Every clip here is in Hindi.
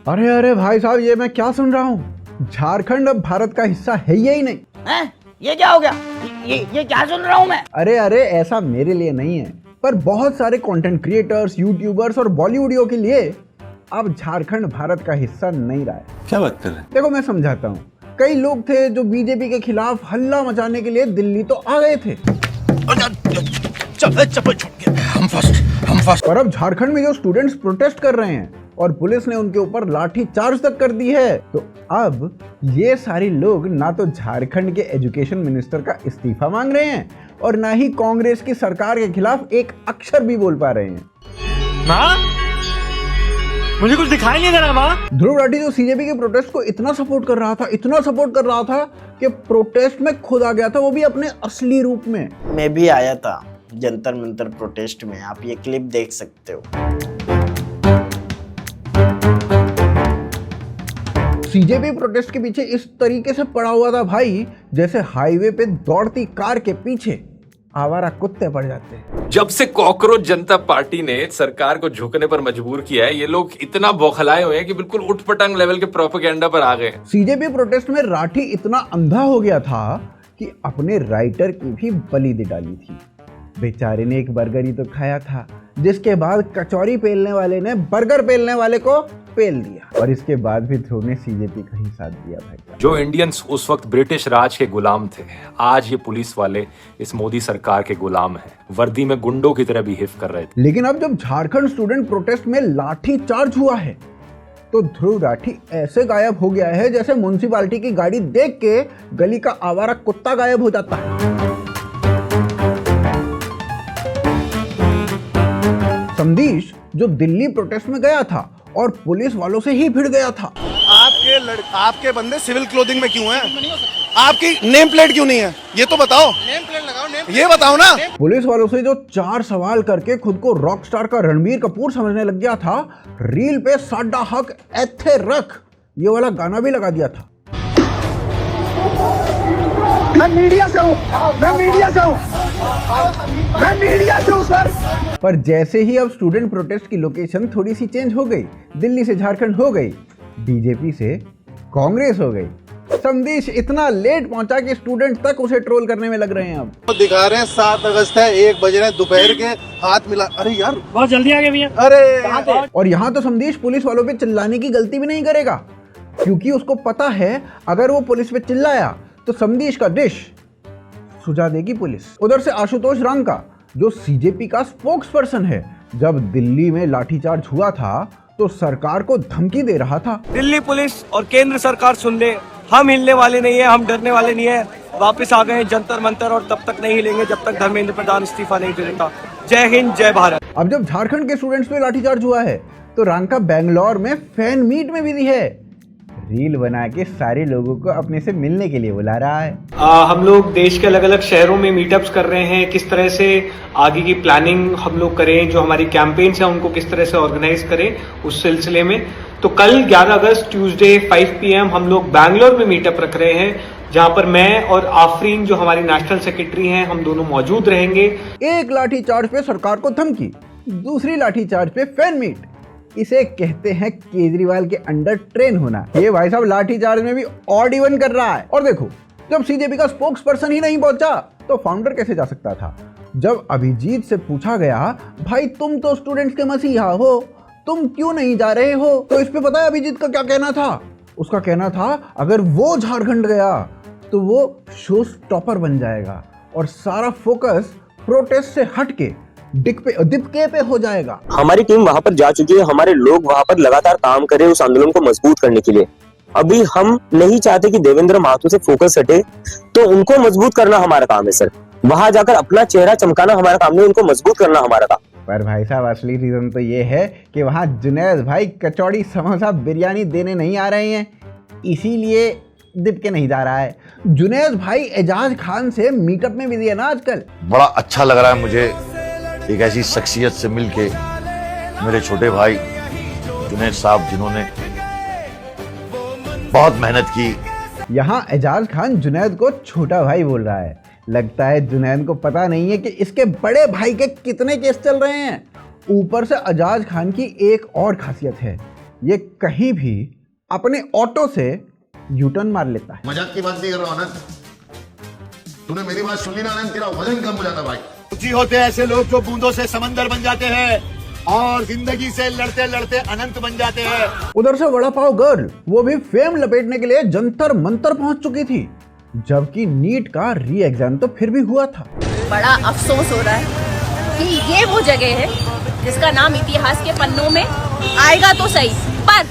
अरे अरे भाई साहब, ये मैं क्या सुन रहा हूँ? झारखंड अब भारत का हिस्सा है ही नहीं। हैं? ये क्या हो गया? ये क्या सुन रहा हूँ मैं? अरे अरे, ऐसा मेरे लिए नहीं है, पर बहुत सारे कंटेंट क्रिएटर्स, यूट्यूबर्स और बॉलीवुडियो के लिए अब झारखंड भारत का हिस्सा नहीं रहा है। क्या बात कर रहे हैं? देखो, मैं समझाता हूँ। कई लोग थे जो बीजेपी के खिलाफ हल्ला मचाने के लिए दिल्ली तो आ गए थे, चप्पल छूट गया। हम फर्स्ट। और अब झारखंड में जो स्टूडेंट्स प्रोटेस्ट कर रहे हैं और पुलिस ने उनके ऊपर लाठी चार्ज तक कर दी है, तो अब ये सारे लोग ना तो झारखंड के एजुकेशन मिनिस्टर का इस्तीफा मांग रहे हैं और ना ही कांग्रेस की सरकार के खिलाफ एक अक्षर भी बोल पा रहे हैं। माँ, मुझे कुछ दिखाई नहीं दे रहा माँ। ध्रुव राठी जो सीजेपी के प्रोटेस्ट को इतना सपोर्ट कर रहा था कि प्रोटेस्ट में खुद आ गया था, वो भी अपने असली रूप में। मैं भी आया था जंतर मंतर प्रोटेस्ट में, आप ये क्लिप देख सकते हो। सीजेपी प्रोटेस्ट के पीछे इस तरीके से पड़ा हुआ था भाई, जैसे हाईवे पे दौड़ती कार के पीछे आवारा कुत्ते पड़ जाते हैं। जब से कॉकरोच जनता पार्टी ने सरकार को झुकने पर मजबूर किया है, ये लोग इतना बौखलाए हुए हैं कि बिल्कुल उठपटांग लेवल के प्रोपेगेंडा पर आ गए। सीजेपी प्रोटेस्ट में राठी इतना अंधा हो गया था कि अपने राइटर की भी बलि दे डाली थी। बेचारे ने एक बर्गर ही तो खाया था, जिसके बाद कचौरी पेलने वाले ने बर्गर पेलने वाले को पेल दिया, और इसके बाद भी ध्रुव ने सीजेपी का ही साथ दिया भाई। जो इंडियंस उस वक्त ब्रिटिश राज के गुलाम थे, आज ये पुलिस वाले इस मोदी सरकार के गुलाम हैं। वर्दी में गुंडों की तरह बिहेव कर रहे थे। लेकिन अब जब झारखंड स्टूडेंट प्रोटेस्ट में लाठी चार्ज हुआ है, तो ध्रुव राठी ऐसे गायब हो गया है जैसे म्युनिसिपैलिटी की गाड़ी देख के गली का आवारा कुत्ता गायब हो जाता है। संदेश जो दिल्ली प्रोटेस्ट में गया था और पुलिस वालों से ही भिड़ गया था। आपके बंदे सिविल क्लोथिंग में क्यों हैं? आपकी नेम प्लेट क्यों नहीं है? ये तो बताओ। नेम प्लेट लगाओ, ये बताओ ना। पुलिस वालों से जो 4 सवाल करके खुद को रॉक स्टार का रणबीर कपूर समझने लग गया था, रील पे साडा हक एथे रख ये वाला गाना भी लगा दिया था। मैं मीडिया से हूँ सर। पर जैसे ही अब स्टूडेंट प्रोटेस्ट की लोकेशन थोड़ी सी चेंज हो गई, दिल्ली से झारखंड हो गई, बीजेपी से कांग्रेस हो गई, संदेश इतना लेट पहुंचा कि स्टूडेंट तक उसे ट्रोल करने में लग रहे हैं। अब तो दिखा रहे हैं 7 अगस्त है, 1 बज रहे हैं दोपहर के, हाथ मिला। अरे यार बहुत जल्दी आ गए भैया। अरे और यहाँ तो संदेश पुलिस वालों पे चिल्लाने की गलती भी नहीं करेगा, क्योंकि उसको पता है अगर वो पुलिस पे चिल्लाया तो संदेश का डिश सुझा देगी पुलिस। उधर से आशुतोष रंका जो सीजेपी का स्पोक्स पर्सन है, जब दिल्ली में लाठीचार्ज हुआ था तो सरकार को धमकी दे रहा था। दिल्ली पुलिस और केंद्र सरकार सुन ले, हम हिलने वाले नहीं है, हम डरने वाले नहीं है। वापस आ गए जंतर मंतर और तब तक नहीं हिलेंगे जब तक धर्मेंद्र प्रधान इस्तीफा नहीं देता। जय हिंद, जय भारत। अब जब झारखंड के स्टूडेंट्स पे लाठीचार्ज हुआ है, तो रंका बेंगलोर में फैन मीट में बिजी है। रील बना के सारे लोगों को अपने से मिलने के लिए बुला रहा है। हम लोग देश के अलग अलग शहरों में मीटअप्स कर रहे हैं, किस तरह से आगे की प्लानिंग हम लोग करें, जो हमारी कैंपेन्स हैं उनको किस तरह से ऑर्गेनाइज करें उस सिलसिले में। तो कल 11 अगस्त ट्यूसडे 5 PM हम लोग बैंगलोर में मीटअप रख रहे हैं, जहां पर मैं और आफरीन जो हमारी नेशनल सेक्रेटरी हैं, हम दोनों मौजूद रहेंगे। एक लाठीचार्ज पे सरकार को धमकी, दूसरी लाठीचार्ज पे फैन मीट। इसे कहते हैं केजरीवाल के अंडर ट्रेन होना। ये भाई साहब लाठीचार्ज में भी ऑड इवन कर रहा है। और देखो, जब सीजेपी का स्पोक्स पर्सन ही नहीं पहुंचा तो फाउंडर कैसे जा सकता था? जब अभिजीत से पूछा गया, भाई तुम तो स्टूडेंट्स के मसीहा हो, तुम क्यों नहीं जा रहे हो, तो इस पे पता है अभिजीत का क्या कहना था? उसका कहना था अगर वो झारखंड गया तो वो शो स्टॉपर बन जाएगा और सारा फोकस प्रोटेस्ट से हटके दिपके पे हो जाएगा। हमारी टीम वहां पर जा चुकी है, हमारे लोग वहां पर लगातार काम कर रहे हैं उस आंदोलन को मजबूत करने के लिए। अभी हम नहीं चाहते कि देवेंद्र महतो से फोकस हटे, तो उनको मजबूत करना हमारा काम है सर। वहां जाकर अपना चेहरा चमकाना हमारा काम नहीं, उनको मजबूत करना हमारा काम। पर भाई साहब, असली रीजन तो ये है कि वहाँ जुनैद भाई कचौड़ी समोसा बिरयानी देने नहीं आ रहे हैं, इसीलिए दिप के नहीं जा रहा है। जुनैद भाई एजाज खान से मीटअप में बिजी है ना आजकल। बड़ा अच्छा लग रहा है मुझे एक ऐसी शख्सियत से मिलके, मेरे छोटे भाई जुनैद साहब जिन्होंने बहुत मेहनत की। यहाँ एजाज खान जुनैद को छोटा भाई बोल रहा है। लगता है जुनैद को पता नहीं है कि इसके बड़े भाई के कितने केस चल रहे हैं। ऊपर से एजाज खान की एक और खासियत है, ये कहीं भी अपने ऑटो से यूटर्न मार लेता है। मजाक की बात नहीं कर रहा हूं आनंद, तूने मेरी बात सुन ली ना आनंद, तेरा वजन कम हो जाता भाई। जी होते ऐसे लोग जो बूंदों से समंदर बन जाते हैं और जिंदगी से लड़ते लड़ते अनंत बन जाते हैं। उधर से वड़ा पाव गर्ल, वो भी फेम लपेटने के लिए जंतर मंतर पहुंच चुकी थी, जबकि नीट का री एग्जाम तो फिर भी हुआ था। बड़ा अफसोस हो रहा है कि ये वो जगह है जिसका नाम इतिहास के पन्नों में आएगा तो सही, पर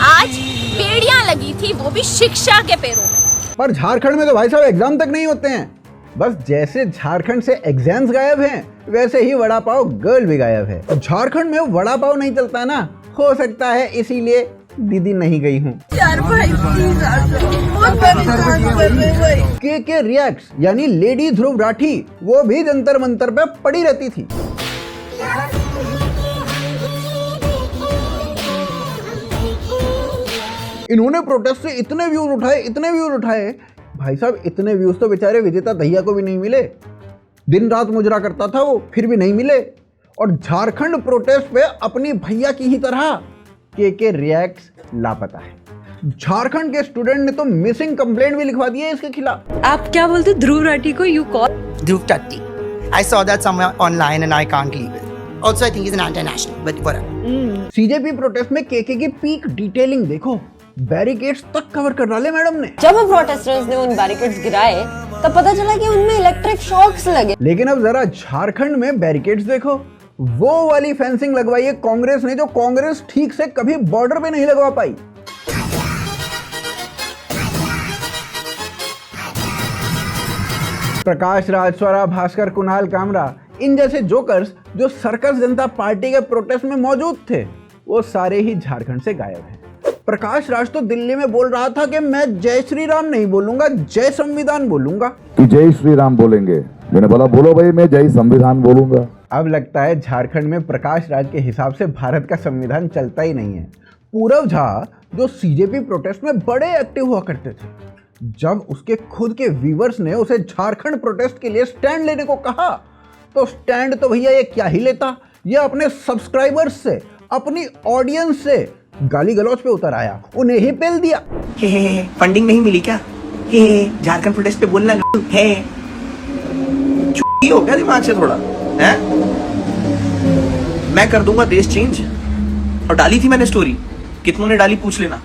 आज बेड़ियां लगी थी, वो भी शिक्षा के पैरों में। पर झारखंड में तो भाई साहब एग्जाम तक नहीं होते हैं। बस जैसे झारखंड से एग्जाम्स गायब हैं, वैसे ही वड़ा पाव गर्ल भी गायब है। झारखंड में वड़ा पाव नहीं चलता ना, हो सकता है इसीलिए दीदी नहीं गई हूँ। के रिएक्ट्स यानी लेडी ध्रुव राठी, वो भी जंतर मंतर पे पड़ी रहती थी। इन्होंने प्रोटेस्ट से इतने व्यूज उठाए भाई साहब, इतने व्यूज तो बेचारे विजेता दहिया को भी नहीं मिले। दिन रात मुजरा करता था वो, फिर भी नहीं मिले। और झारखंड प्रोटेस्ट पे अपनी भैया की ही तरह के रिएक्ट्स लापता है। झारखंड के स्टूडेंट ने तो मिसिंग कंप्लेंट भी लिखवा दी है इसके खिलाफ। आप क्या बोलते ध्रुव राठी को? You call Dhruv Tatti. I saw that somewhere online and I can't leave it. Also, I think he's an anti-national, but whatever. CJP protest में के की पीक डिटेलिंग देखो, बैरिकेड्स तक कवर कर डाले मैडम ने। जब प्रोटेस्टर्स ने उन बैरिकेड्स गिराए तब पता चला कि उनमें इलेक्ट्रिक शॉक्स लगे। लेकिन अब जरा झारखंड में बैरिकेड्स देखो, वो वाली फेंसिंग लगवाई है कांग्रेस ने, जो कांग्रेस ठीक से कभी बॉर्डर पे नहीं लगवा पाई। प्रकाश राज, स्वरा भास्कर, कुणाल कामरा, इन जैसे जोकर्स जो सर्कस जनता पार्टी के प्रोटेस्ट में मौजूद थे, वो सारे ही झारखंड से गायब हैं। प्रकाश राज तो दिल्ली में बोल रहा था कि मैं जय श्री राम नहीं बोलूंगा, जय संविधान बोलूंगा। कि जय श्री राम बोलेंगे? मैंने बोला बोलो भाई, मैं जय संविधान बोलूंगा। अब लगता है झारखंड में प्रकाश राज के हिसाब से भारत का संविधान चलता ही नहीं है। पूरव झा जो सीजेपी प्रोटेस्ट में बड़े एक्टिव हुआ करते थे, जब उसके खुद के व्यूअर्स ने उसे झारखंड प्रोटेस्ट के लिए स्टैंड लेने को कहा, तो स्टैंड तो भैया ये क्या ही लेता, ये अपने सब्सक्राइबर्स से, अपनी ऑडियंस से गाली गलौज पे उतर आया, उन्हें ही पेल दिया। फंडिंग नहीं मिली क्या? झारखंड प्रोटेस्ट पे बोलना है, हो गया दिमाग से थोड़ा है? मैं कर दूंगा देश चेंज। और डाली थी मैंने स्टोरी, कितनों ने डाली पूछ लेना।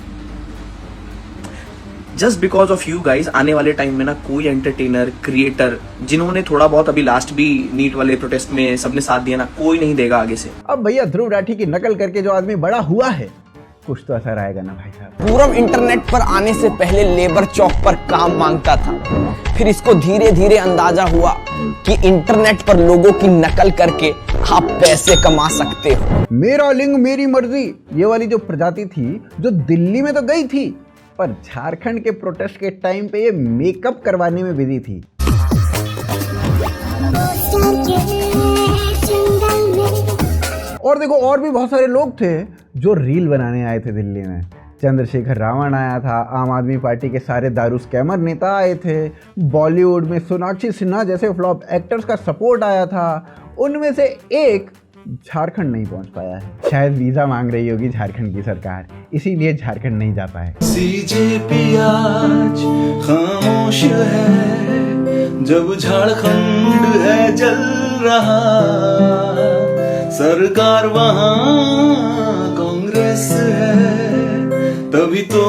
Just because of you guys आने वाले टाइम में ना कोई एंटरटेनर, क्रिएटर, जिन्होंने थोड़ा बहुत अभी लास्ट भी नीट वाले प्रोटेस्ट में सबने साथ दिया ना, कोई नहीं देगा आगे से। अब भैया ध्रुव राठी की नकल करके जो आदमी बड़ा हुआ है, कुछ तो असर आएगा ना भाई साहब। पूरब इंटरनेट पर आने से पहले लेबर चौक पर काम मांगता था, फिर इसको धीरे धीरे अंदाजा हुआ कि इंटरनेट पर लोगों की नकल करके आप पैसे कमा सकते हो। मेरा लिंग मेरी मर्जी, ये वाली जो प्रजाति थी, जो दिल्ली में तो गई थी, पर झारखंड के प्रोटेस्ट के टाइम पे ये मेकअप करवाने में बिजी थी। और देखो, और भी बहुत सारे लोग थे जो रील बनाने आए थे दिल्ली में। चंद्रशेखर रावण आया था, आम आदमी पार्टी के सारे दारू स्कैमर नेता आए थे, बॉलीवुड में सोनाक्षी सिन्हा जैसे फ्लॉप एक्टर्स का सपोर्ट आया था। उनमें से एक झारखंड नहीं पहुंच पाया है। शायद वीजा मांग रही होगी झारखंड की सरकार, इसीलिए झारखंड नहीं जा पाए। सीजेपी आज खामोश है, जब झारखंड है जल रहा, सरकार वहाँ कांग्रेस है, तभी तो